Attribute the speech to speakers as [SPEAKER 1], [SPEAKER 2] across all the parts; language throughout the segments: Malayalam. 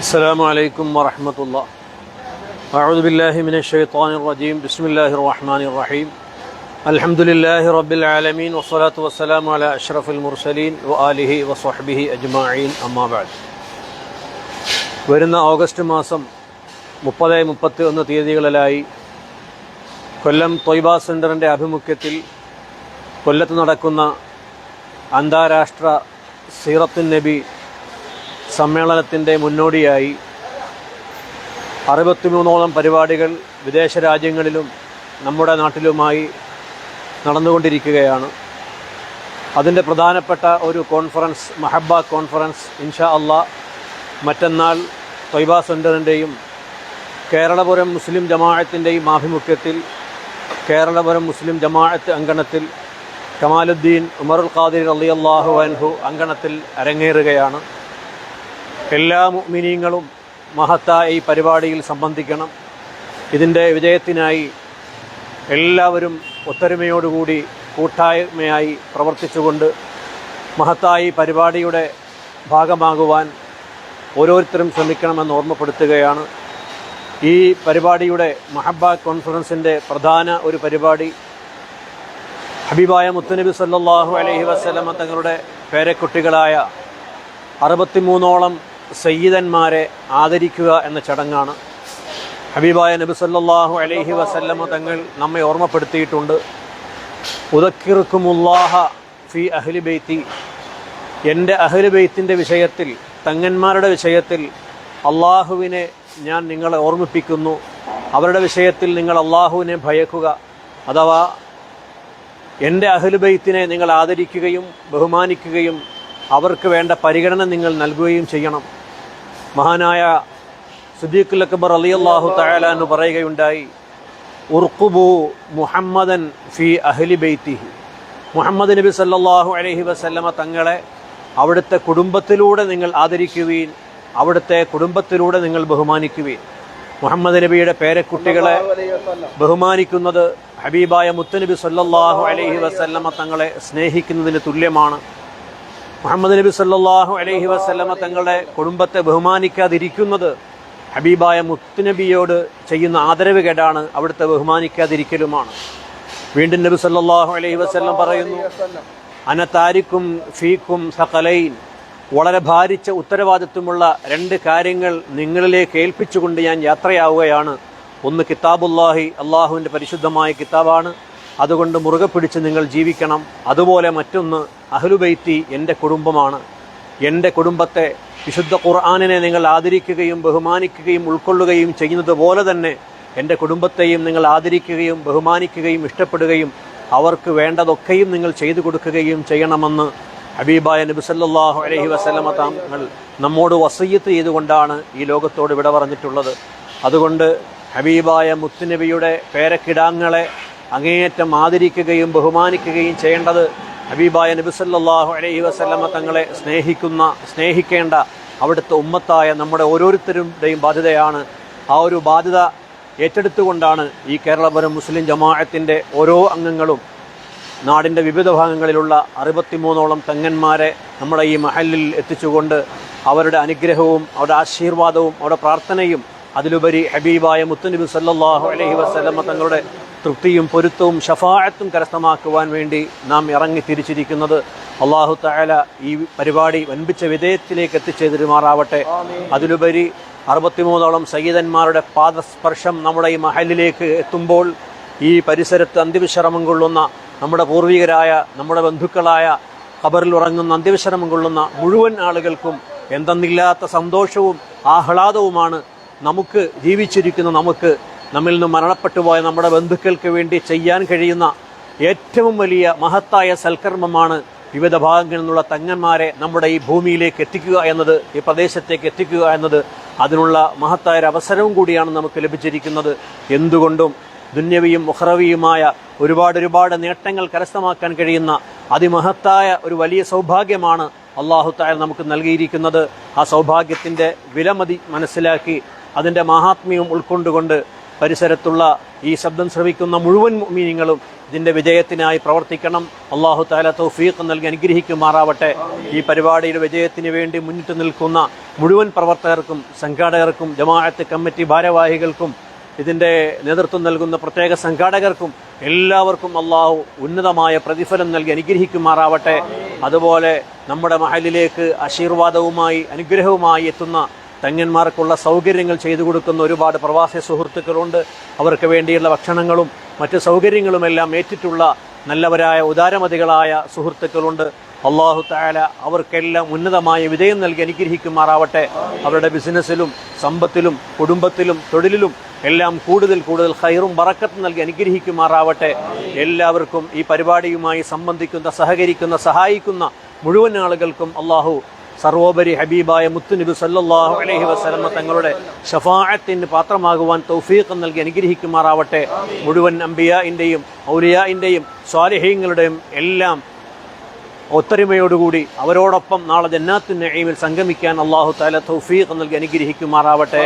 [SPEAKER 1] السلام عليكم ورحمة الله. أعوذ بالله من الشيطان الرجيم. بسم الله الرحمن الرحيم. الحمد لله رب العالمين والصلاة والسلام على أشرف المرسلين وآله وصحبه أجمعين. أما بعد. വരുന്ന ഓഗസ്റ്റ് മാസം 30-31 തീയതികളിലായി കൊല്ലം ത്വയ്ബ സെൻ്ററിൻ്റെ ആഭിമുഖ്യത്തിൽ കൊല്ലത്ത് നടക്കുന്ന അന്താരാഷ്ട്ര സീറത്തുൻ നബി സമ്മേളനത്തിൻ്റെ മുന്നോടിയായി 63ഓളം പരിപാടികൾ വിദേശ രാജ്യങ്ങളിലും നമ്മുടെ നാട്ടിലുമായി നടന്നുകൊണ്ടിരിക്കുകയാണ്. അതിൻ്റെ പ്രധാനപ്പെട്ട ഒരു കോൺഫറൻസ്, മഹബ്ബ കോൺഫറൻസ്, ഇൻഷാ അള്ളാഹ് മറ്റന്നാൾ ത്വയ്ബ സെൻ്ററിൻ്റെയും കേരളപുരം മുസ്ലിം ജമാഅത്തിൻ്റെയും ആഭിമുഖ്യത്തിൽ കേരളപുരം മുസ്ലിം ജമാഅത്ത് അങ്കണത്തിൽ കമാലുദ്ദീൻ ഉമറുൽ ഖാദിർ റളിയല്ലാഹു അൻഹു അങ്കണത്തിൽ അരങ്ങേറുകയാണ്. എല്ലാ മുഅ്മിനീങ്ങളും മഹത്തായ ഈ പരിപാടിയിൽ സംബന്ധിക്കണം. ഇതിൻ്റെ വിജയത്തിനായി എല്ലാവരും ഒത്തൊരുമയോടുകൂടി കൂട്ടായ്മയായി പ്രവർത്തിച്ചുകൊണ്ട് മഹത്തായ ഈ പരിപാടിയുടെ ഭാഗമാകുവാൻ ഓരോരുത്തരും ശ്രമിക്കണമെന്ന് ഓർമ്മപ്പെടുത്തുകയാണ്. ഈ പരിപാടിയുടെ മഹബ്ബ കോൺഫറൻസിൻ്റെ പ്രധാന ഒരു പരിപാടി ഹബീബായ മുത്തുനബി സല്ലല്ലാഹു അലൈഹി വസല്ലമ തങ്ങളുടെ പേരക്കുട്ടികളായ 63ഓളം സയ്യിദന്മാരെ ആദരിക്കുക എന്ന ചടങ്ങാണ്. ഹബീബായ നബി സല്ലല്ലാഹു അലൈഹി വസല്ലമ തങ്ങൾ നമ്മെ ഓർമ്മപ്പെടുത്തിയിട്ടുണ്ട്. ഉദക്കിറുക്കുമുല്ലാഹ ഫി അഹ്ലി ബൈത്തി, എൻ്റെ അഹ്ലി ബൈത്തിൻ്റെ വിഷയത്തിൽ, തങ്ങന്മാരുടെ വിഷയത്തിൽ അള്ളാഹുവിനെ ഞാൻ നിങ്ങളെ ഓർമ്മിപ്പിക്കുന്നു. അവരുടെ വിഷയത്തിൽ നിങ്ങൾ അള്ളാഹുവിനെ ഭയക്കുക. അഥവാ എൻ്റെ അഹ്ലു ബൈത്തിനെ നിങ്ങൾ ആദരിക്കുകയും ബഹുമാനിക്കുകയും അവർക്ക് വേണ്ട പരിഗണന നിങ്ങൾ നൽകുകയും ചെയ്യണം. മഹാനായ സിദ്ദീഖുൽ അക്ബർ റളിയല്ലാഹു തആല അൻഹു പറയുകയുണ്ടായി, ഉർഖുബു മുഹമ്മദൻ ഫി അഹ്ലി ബൈത്തിഹി, മുഹമ്മദ് നബി സല്ലല്ലാഹു അലൈഹി വസല്ലമ തങ്ങളെ അവിടുത്തെ കുടുംബത്തിലൂടെ നിങ്ങൾ ആദരിക്കുകയും അവിടുത്തെ കുടുംബത്തിലൂടെ നിങ്ങൾ ബഹുമാനിക്കുകയും. മുഹമ്മദ് നബിയുടെ പേരക്കുട്ടികളെ ബഹുമാനിക്കുന്നത് ഹബീബായ മുത്തുനബി സല്ലല്ലാഹു അലൈഹി വസല്ലമ തങ്ങളെ സ്നേഹിക്കുന്നതിന് തുല്യമാണ്. മുഹമ്മദ് നബി സല്ലല്ലാഹു അലൈഹി വസല്ലമ തങ്ങളുടെ കുടുംബത്തെ ബഹുമാനിക്കാതിരിക്കുന്നത് ഹബീബായ മുത്തുനബിയോട് ചെയ്യുന്ന ആദരവ് കേടാണ്, അവിടുത്തെ ബഹുമാനിക്കാതിരിക്കലുമാണ്. വീണ്ടും നബി സല്ലല്ലാഹു അലൈഹി വസല്ലം പറയുന്നു, അന താരിക്കും ഫീക്കും സഖലൈൻ, വളരെ ഭാരിച്ച ഉത്തരവാദിത്വമുള്ള 2 കാര്യങ്ങൾ നിങ്ങളിലേക്ക് ഏൽപ്പിച്ചുകൊണ്ട് ഞാൻ യാത്രയാവുകയാണ്. ഒന്ന് കിതാബുല്ലാഹി, അള്ളാഹുവിൻ്റെ പരിശുദ്ധമായ കിതാബാണ്, അതുകൊണ്ട് മുറുകെ പിടിച്ച് നിങ്ങൾ ജീവിക്കണം. അതുപോലെ മറ്റൊന്ന് അഹ്ലുബൈത്തി, എൻ്റെ കുടുംബമാണ്. എൻ്റെ കുടുംബത്തെ, വിശുദ്ധ ഖുർആനിനെ നിങ്ങൾ ആദരിക്കുകയും ബഹുമാനിക്കുകയും ഉൾക്കൊള്ളുകയും ചെയ്യുന്നത് പോലെ തന്നെ എൻ്റെ കുടുംബത്തെയും നിങ്ങൾ ആദരിക്കുകയും ബഹുമാനിക്കുകയും ഇഷ്ടപ്പെടുകയും അവർക്ക് വേണ്ടതൊക്കെയും നിങ്ങൾ ചെയ്തു കൊടുക്കുകയും ചെയ്യണമെന്ന് ഹബീബായ നബി സല്ലല്ലാഹു അലൈഹി വസല്ലമ തങ്ങൾ നമ്മോട് വസിയ്യത്ത് ചെയ്തുകൊണ്ടാണ് ഈ ലോകത്തോട് വിട പറഞ്ഞിട്ടുള്ളത്. അതുകൊണ്ട് ഹബീബായ മുത്തുനബിയുടെ പേരക്കിടാങ്ങളെ അങ്ങേയറ്റം ആദരിക്കുകയും ബഹുമാനിക്കുകയും ചെയ്യേണ്ടത് ഹബീബായ നബി സല്ലല്ലാഹു അലൈഹി വസല്ലമ തങ്ങളെ സ്നേഹിക്കേണ്ട അവിടുത്തെ ഉമ്മത്തായ നമ്മുടെ ഓരോരുത്തരുടെയും ബാധ്യതയാണ്. ആ ഒരു ബാധ്യത ഏറ്റെടുത്തുകൊണ്ടാണ് ഈ കേരളപുരം മുസ്ലിം ജമാഅത്തിൻ്റെ ഓരോ അംഗങ്ങളും നാടിൻ്റെ വിവിധ ഭാഗങ്ങളിലുള്ള 63ഓളം തങ്ങന്മാരെ നമ്മുടെ ഈ മഹല്ലിൽ എത്തിച്ചുകൊണ്ട് അവരുടെ അനുഗ്രഹവും അവരുടെ ആശീർവാദവും അവരുടെ പ്രാർത്ഥനയും അതിലുപരി ഹബീബായ മുത്തുനബി സല്ലല്ലാഹു അലൈഹി വസല്ലമ തങ്ങളുടെ തൃപ്തിയും പൊരുത്തവും ഷഫാഅത്തും കരസ്ഥമാക്കുവാൻ വേണ്ടി നാം ഇറങ്ങി തിരിച്ചിരിക്കുന്നത്. അല്ലാഹു തആല ഈ പരിപാടി വൻപിച്ച വിജയത്തിലേക്ക് എത്തിച്ചേരുമാറാവട്ടെ. അതിലുപരി 63ഓളം സയ്യിദന്മാരുടെ പാദസ്പർശം നമ്മുടെ ഈ മഹല്ലിലേക്ക് എത്തുമ്പോൾ ഈ പരിസരത്ത് അന്ത്യവിശ്രമം കൊള്ളുന്ന നമ്മുടെ പൂർവികരായ, നമ്മുടെ ബന്ധുക്കളായ, ഖബറിൽ ഉറങ്ങുന്ന അന്ത്യവിശ്രമം കൊള്ളുന്ന മുഴുവൻ ആളുകൾക്കും എന്തെന്നില്ലാത്ത സന്തോഷവും ആഹ്ലാദവുമാണ്. നമുക്ക് ജീവിച്ചിരിക്കുന്ന നമുക്ക്, നമ്മിൽ നിന്ന് മരണപ്പെട്ടു പോയ നമ്മുടെ ബന്ധുക്കൾക്ക് വേണ്ടി ചെയ്യാൻ കഴിയുന്ന ഏറ്റവും വലിയ മഹത്തായ സൽക്കർമ്മമാണ് വിവിധ ഭാഗങ്ങളിൽ നിന്നുള്ള തങ്ങന്മാരെ നമ്മുടെ ഈ ഭൂമിയിലേക്ക് എത്തിക്കുക എന്നത്, ഈ പ്രദേശത്തേക്ക് എത്തിക്കുക എന്നത്. അതിനുള്ള മഹത്തായ ഒരു അവസരവും കൂടിയാണ് നമുക്ക് ലഭിച്ചിരിക്കുന്നത്. എന്തുകൊണ്ടും ദുന്യവിയും ഉഖ്റവിയുമായ ഒരുപാട് നേട്ടങ്ങൾ കരസ്ഥമാക്കാൻ കഴിയുന്ന അതിമഹത്തായ ഒരു വലിയ സൗഭാഗ്യമാണ് അല്ലാഹു തആല നമുക്ക് നൽകിയിരിക്കുന്നത്. ആ സൗഭാഗ്യത്തിൻ്റെ വിലമതി മനസ്സിലാക്കി അതിൻ്റെ മഹാത്മ്യവും ഉൾക്കൊണ്ടുകൊണ്ട് പരിസരത്തുള്ള ഈ ശബ്ദം ശ്രവിക്കുന്ന മുഴുവൻ മുഅ്മിനീങ്ങളും ഇതിൻ്റെ വിജയത്തിനായി പ്രവർത്തിക്കണം. അള്ളാഹു തആല തൗഫീഖ് നൽകി അനുഗ്രഹിക്കുമാറാവട്ടെ. ഈ പരിപാടിയുടെ വിജയത്തിന് വേണ്ടി മുന്നിട്ട് നിൽക്കുന്ന മുഴുവൻ പ്രവർത്തകർക്കും, സംഘാടകർക്കും, ജമാഅത്ത് കമ്മിറ്റി ഭാരവാഹികൾക്കും, ഇതിൻ്റെ നേതൃത്വം നൽകുന്ന പ്രത്യേക സംഘാടകർക്കും എല്ലാവർക്കും അള്ളാഹു ഉന്നതമായ പ്രതിഫലം നൽകി അനുഗ്രഹിക്കുമാറാവട്ടെ. അതുപോലെ നമ്മുടെ മഹലിലേക്ക് ആശീർവാദവുമായി അനുഗ്രഹവുമായി എത്തുന്ന തങ്ങന്മാർക്കുള്ള സൗകര്യങ്ങൾ ചെയ്തു കൊടുക്കുന്ന ഒരുപാട് പ്രവാസി സുഹൃത്തുക്കളുണ്ട്. അവർക്ക് വേണ്ടിയുള്ള ഭക്ഷണങ്ങളും മറ്റ് സൗകര്യങ്ങളുമെല്ലാം ഏറ്റിട്ടുള്ള നല്ലവരായ ഉദാരമതികളായ സുഹൃത്തുക്കളുണ്ട്. അള്ളാഹു തആല അവർക്കെല്ലാം ഉന്നതമായ വിജയം നൽകി അനുഗ്രഹിക്കുമാറാവട്ടെ. അവരുടെ ബിസിനസ്സിലും സമ്പത്തിലും കുടുംബത്തിലും തൊഴിലിലും എല്ലാം കൂടുതൽ കൂടുതൽ ഖൈറും ബറക്കത്തും നൽകി അനുഗ്രഹിക്കുമാറാവട്ടെ. എല്ലാവർക്കും ഈ പരിപാടിയുമായി സംബന്ധിക്കുന്ന, സഹകരിക്കുന്ന, സഹായിക്കുന്ന മുഴുവൻ ആളുകൾക്കും അള്ളാഹു സർവോപരി ഹബീബായ മുത്തുനബി സല്ലല്ലാഹു അലൈഹി വസല്ലമ തങ്ങളുടെ ശഫാഅത്തിന് പാത്രമാകുവാൻ തൗഫീഖ് നൽകി അനുഗ്രഹിക്കുമാറാവട്ടെ. മുഴുവൻ അംബിയാഇന്റെയും ഔലിയാഇന്റെയും സ്വാലിഹീങ്ങളുടെയും എല്ലാം ഒത്തൊരുമയോടുകൂടി അവരോടൊപ്പം നാളെ ജന്നാത്തുൻ നഈമിൽ സംഗമിക്കാൻ അല്ലാഹു തആല തൗഫീഖ് നൽകി അനുഗ്രഹിക്കുമാറാവട്ടെ.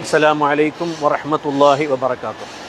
[SPEAKER 1] അസ്സലാമു അലൈക്കും വറഹ്മത്തുള്ളാഹി വബറകാതുഹു.